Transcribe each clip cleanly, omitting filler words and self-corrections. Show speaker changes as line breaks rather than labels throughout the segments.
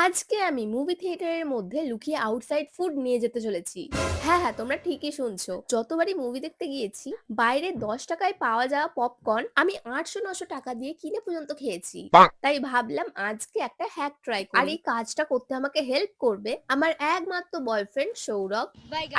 আজকে আমি মুভি থিয়েটারের মধ্যে লুকিয়ে আউটসাইড ফুড নিয়ে যেতে চলেছি। হ্যাঁ, তোমরা ঠিকই শুনছো। যতবারই মুভি দেখতে গিয়েছি, বাইরে ৳10 য় পাওয়া যাওয়া পপকর্ন আমি ৮০০-৯০০ টাকা দিয়ে কিনে পর্যন্ত খেয়েছি। তাই ভাবলাম আজকে একটা হ্যাক ট্রাই করি। আর এই কাজটা করতে আমাকে হেল্প করবে আমার একমাত্র বয়ফ্রেন্ড সৌরভ।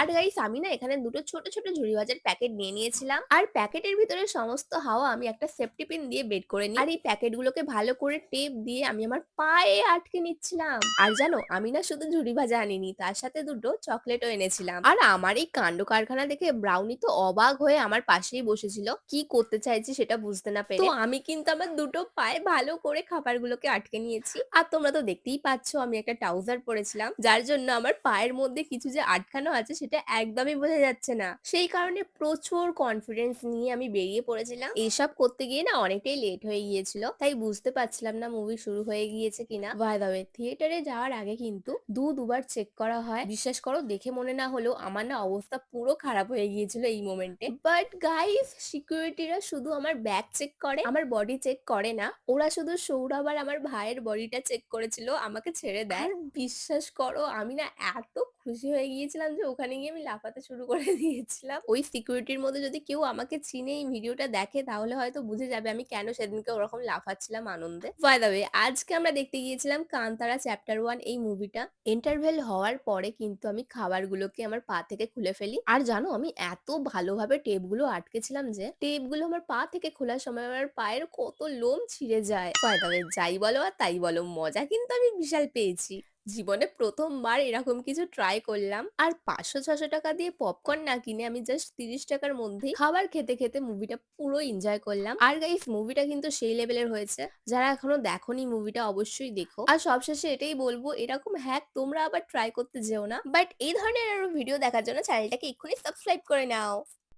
আর গাইস আমি না এখানে দুটো ছোট ছোট ঝুড়ি ভাজার প্যাকেট নিয়ে নিয়েছিলাম। আর প্যাকেটের ভিতরে সমস্ত হাওয়া আমি একটা সেফটি পিন দিয়ে বের করে নিই। আর এই প্যাকেটগুলোকে ভালো করে টেপ দিয়ে আমি আমার পায়ে আটকে নিচ্ছিলাম। আর জানো আমি না শুধু ঝুড়ি ভাজা আনিনি, তার সাথে দুটো চকলেটও এনেছিলাম। আর আমার এই কাণ্ড কারখানা দেখে ব্রাউনি তো অবাক হয়ে আমার পাশেই বসেছিল, কি করতে চাইছি সেটা বুঝতে না পেরে। তো আমি কিন্তু আমার দুটো পায়ে ভালো করে খাবারগুলোকে আটকে নিয়েছি। আর তোমরা তো দেখতেই পাচ্ছো আমি একটা ট্রাউজার পরেছিলাম, যার জন্য আমার পায়ের মধ্যে কিছু যে আটকানো আছে সেটা একদমই বোঝা যাচ্ছে না। সেই কারণে প্রচুর কনফিডেন্স নিয়ে আমি বেরিয়ে পড়েছিলাম। এসব করতে গিয়ে না অনেকটাই লেট হয়ে গিয়েছিল, তাই বুঝতে পারছিলাম না মুভি শুরু হয়ে গিয়েছে কিনা। বাই দ্য ওয়ে, থিয়েটারে যাওয়ার আগে কিন্তু দুবার চেক করা হয়। বিশ্বাস করো, দেখে মনে না হলেও আমার না অবস্থা পুরো খারাপ হয়ে গিয়েছিল এই মোমেন্টে। বাট গাইস, সিকিউরিটিরা শুধু আমার ব্যাগ চেক করে, আমার বডি চেক করে না। ওরা শুধু সৌরভ আর আমার ভাইয়ের বডিটা চেক করেছিল, আমাকে ছেড়ে দেয়। আর বিশ্বাস করো আমি না এত খুশি হয়ে গিয়েছিলাম যে ওখানে গিয়ে আমি লাফাতে শুরু করে দিয়েছিলাম। ওই সিকিউরিটির মধ্যে যদি কেউ আমাকে চিনে এই ভিডিওটা দেখে তাহলে হয়তো বুঝে যাবে আমি কেন সেদিনকে ওরকম লাফাচ্ছিলাম আনন্দে। বাই দ্য ওয়ে, আজকে আমরা দেখতে গিয়েছিলাম কান্তারা চ্যাপ্টার 1 এই মুভিটা। ইন্টারভেল হওয়ার পরে কিন্তু আমি খাবারগুলোকে আমার পা থেকে খুলে ফেলি। আর জানো আমি এত ভালোভাবে টেপগুলো আটকেছিলাম যে টেপগুলো আমার পা থেকে খোলার সময় আমার পায়ের কত লোম ছিঁড়ে যায়। বাই দ্য ওয়ে, যাই বলো আর তাই বলো, মজা কিন্তু আমি বিশাল পেয়েছি। জীবনে প্রথমবার এরকম কিছু ট্রাই করলাম। আর ৫০০-৬০০ টাকা দিয়ে পপকর্ন না কিনে আমি জাস্ট ৩০ টাকার মধ্যেই খাবার খেতে খেতে মুভিটা পুরো এনজয় করলাম। আর গাইস মুভিটা কিন্তু সেই লেভেলের হয়েছে, যারা এখনো দেখোনি মুভিটা অবশ্যই দেখো। আর সবশেষে এটাই বলবো, এরকম হ্যাক তোমরা আবার ট্রাই করতে যেও না। বাট এই ধরনের আরো ভিডিও দেখার জন্য চ্যানেলটাকে এক্ষুনি সাবস্ক্রাইব করে নাও।